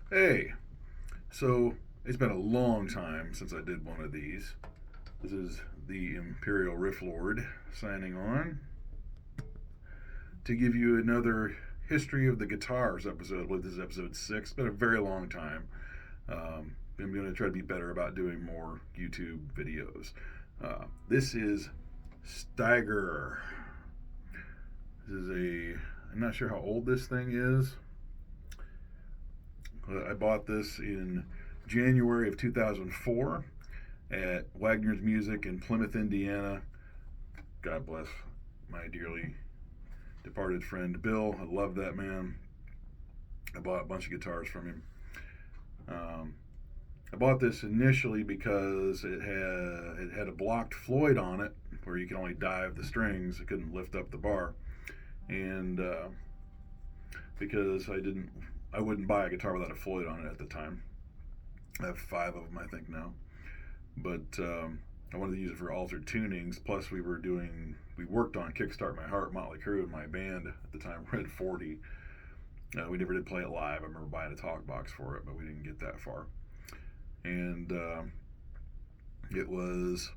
Hey, so it's been a long time since I did one of these. This is the Imperial Riff Lord signing on to give you another History of the Guitars episode. I believe this is episode 6. It's been a very long time. I'm going to try to be better about doing more YouTube videos. This is Steiger. I'm not sure how old this thing is. I bought this in January of 2004 at Wagner's Music in Plymouth, Indiana. God bless my dearly departed friend Bill. I love that man. I bought a bunch of guitars from him. I bought this initially because it had a blocked Floyd on it, where you can only dive the strings. It couldn't lift up the bar, and because I wouldn't buy a guitar without a Floyd on it at the time. I have 5 of them, I think now, but I wanted to use it for altered tunings. Plus, we worked on Kickstart My Heart, Motley Crue, in my band at the time, Red 40. We never did play it live. I remember buying a talk box for it, but we didn't get that far. And it was,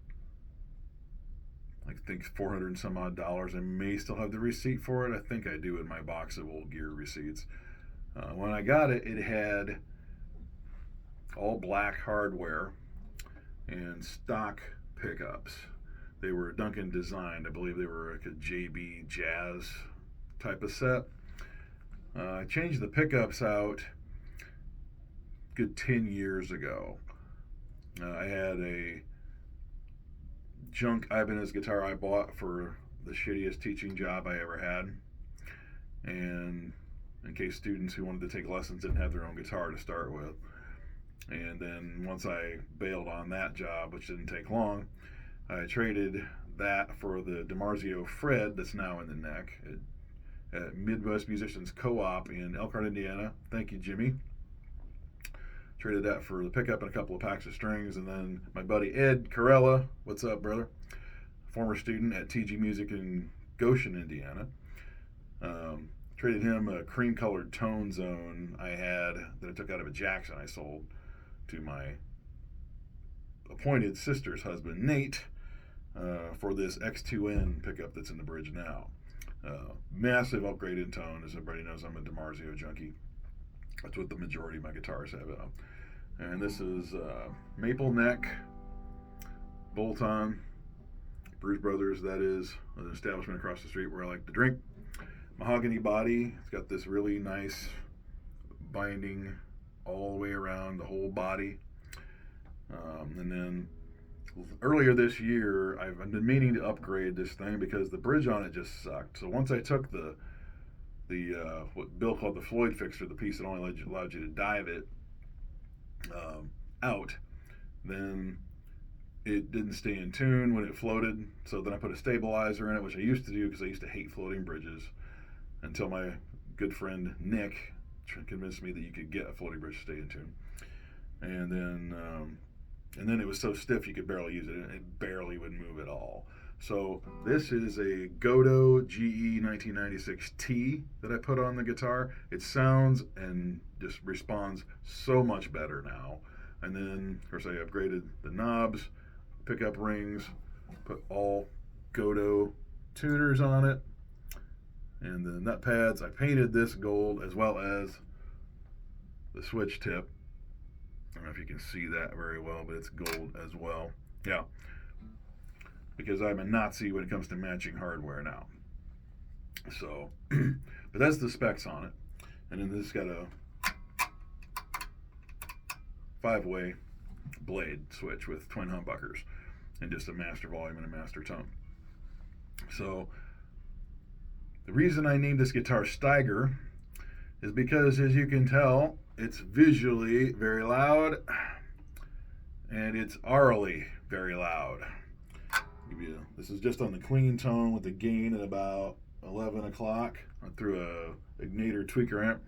I think, $400 and some odd. I may still have the receipt for it. I think I do in my box of old gear receipts. When I got it, it had all black hardware and stock pickups. They were Duncan designed. I believe they were like a JB Jazz type of set. I changed the pickups out good 10 years ago. I had a junk Ibanez guitar I bought for the shittiest teaching job I ever had, and in case students who wanted to take lessons didn't have their own guitar to start with. And then once I bailed on that job, which didn't take long, I traded that for the DiMarzio Fred that's now in the neck at Midwest Musicians Co-op in Elkhart, Indiana. Thank you, Jimmy. Traded that for the pickup and a couple of packs of strings. And then my buddy Ed Corella, what's up, brother? Former student at TG Music in Goshen, Indiana. Traded him a cream-colored Tone Zone I had that I took out of a Jackson I sold to my appointed sister's husband, Nate, for this X2N pickup that's in the bridge now. Massive upgrade in tone. As everybody knows, I'm a DiMarzio junkie. That's what the majority of my guitars have. And this is maple neck, bolt-on, Bruce Brothers, that is, an establishment across the street where I like to drink. Mahogany body. It's got this really nice binding all the way around the whole body. And then earlier this year, I've been meaning to upgrade this thing because the bridge on it just sucked. So once I took the what Bill called the Floyd fixer, the piece that only allowed you to dive it out, then it didn't stay in tune when it floated. So then I put a stabilizer in it, which I used to do because I used to hate floating bridges, until my good friend Nick convinced me that you could get a floating bridge to stay in tune. And then it was so stiff you could barely use it. It barely would move at all. So this is a Godo GE 1996T that I put on the guitar. It sounds and just responds so much better now. And then, of course, I upgraded the knobs, pickup rings, put all Godo tuners on it, and the nut pads. I painted this gold as well as the switch tip. I don't know if you can see that very well, but it's gold as well. Yeah, because I'm a Nazi when it comes to matching hardware now. So, but that's the specs on it. And then this got a 5-way blade switch with twin humbuckers and just a master volume and a master tone. So the reason I named this guitar Steiger is because, as you can tell, it's visually very loud and it's aurally very loud. This is just on the clean tone with the gain at about 11 o'clock. I threw a Ignator tweaker amp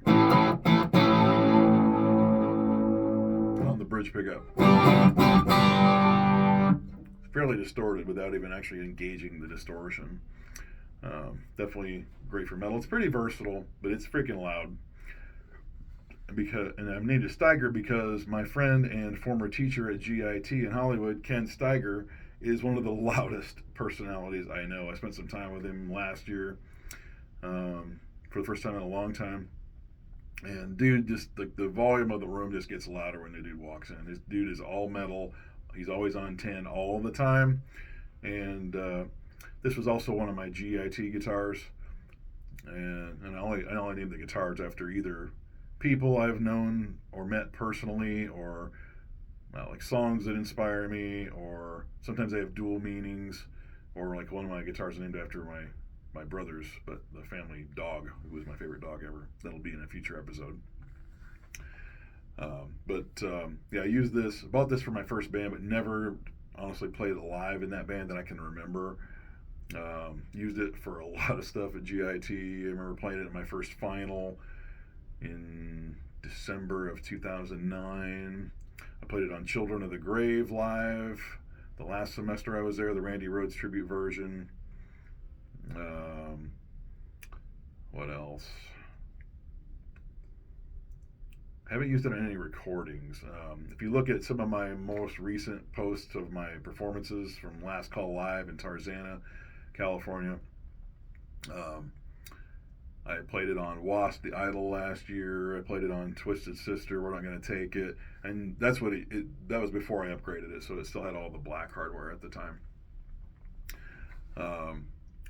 on the bridge pickup. It's fairly distorted without even actually engaging the distortion. Definitely great for metal. It's pretty versatile, but it's freaking loud. and I'm named it Steiger because my friend and former teacher at GIT in Hollywood, Ken Steiger, is one of the loudest personalities I know. I spent some time with him last year for the first time in a long time. And dude, just like the volume of the room just gets louder when the dude walks in. This dude is all metal. He's always on 10 all the time. And this was also one of my GIT guitars. And I only name the guitars after either people I've known or met personally, or like songs that inspire me, or sometimes they have dual meanings, or like one of my guitars named after my brothers, but the family dog, who was my favorite dog ever. That'll be in a future episode. Yeah, I bought this for my first band, but never honestly played it live in that band that I can remember. Used it for a lot of stuff at GIT. I remember playing it at my first final in December of 2009. I played it on Children of the Grave live the last semester I was there, the Randy Rhoads tribute version. What else? I haven't used it on any recordings. If you look at some of my most recent posts of my performances from Last Call Live in Tarzana, California, I played it on Wasp the Idol last year. I played it on Twisted Sister, We're Not Gonna Take It, and that's what that was before I upgraded it, so it still had all the black hardware at the time.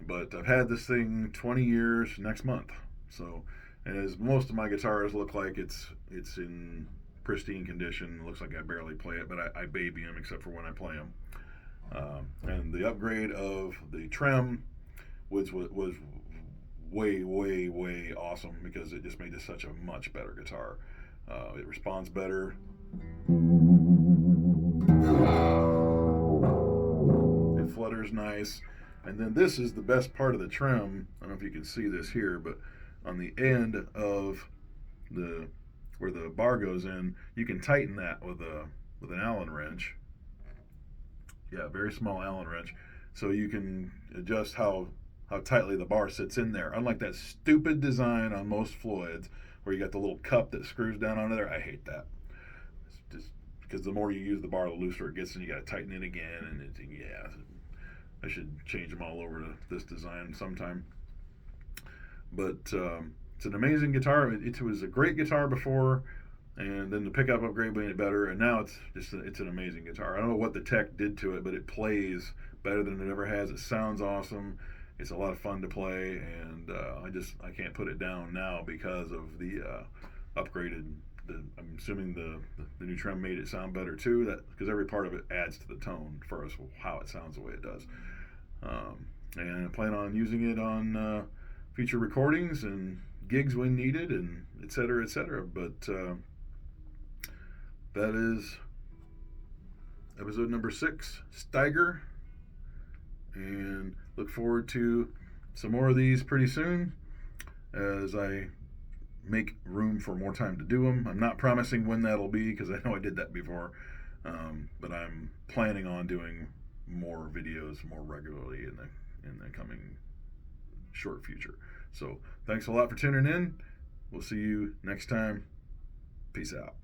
But I've had this thing 20 years next month, so, and as most of my guitars look like it's in pristine condition. It looks like I barely play it, but I baby them except for when I play them. And the upgrade of the trem was way, way, way awesome because it just made this such a much better guitar. It responds better. It flutters nice. And then this is the best part of the trem. I don't know if you can see this here, but on the end of where the bar goes in, you can tighten that with an Allen wrench. Yeah, very small Allen wrench. So you can adjust how tightly the bar sits in there. Unlike that stupid design on most Floyds where you got the little cup that screws down onto there. I hate that. It's just because the more you use the bar, the looser it gets, and you got to tighten it again. And I should change them all over to this design sometime. But it's an amazing guitar. It was a great guitar before, and then the pickup upgrade made it better, and now it's an amazing guitar. I don't know what the tech did to it, but it plays better than it ever has. It sounds awesome. It's a lot of fun to play, and I can't put it down now because of the upgraded. I'm assuming the new trem made it sound better too. That because every part of it adds to the tone for us how it sounds the way it does. And I plan on using it on future recordings and gigs when needed, and et cetera, et cetera. But that is episode number 6, Steiger, and look forward to some more of these pretty soon as I make room for more time to do them. I'm not promising when that'll be because I know I did that before, but I'm planning on doing more videos more regularly in the coming short future. So thanks a lot for tuning in. We'll see you next time. Peace out.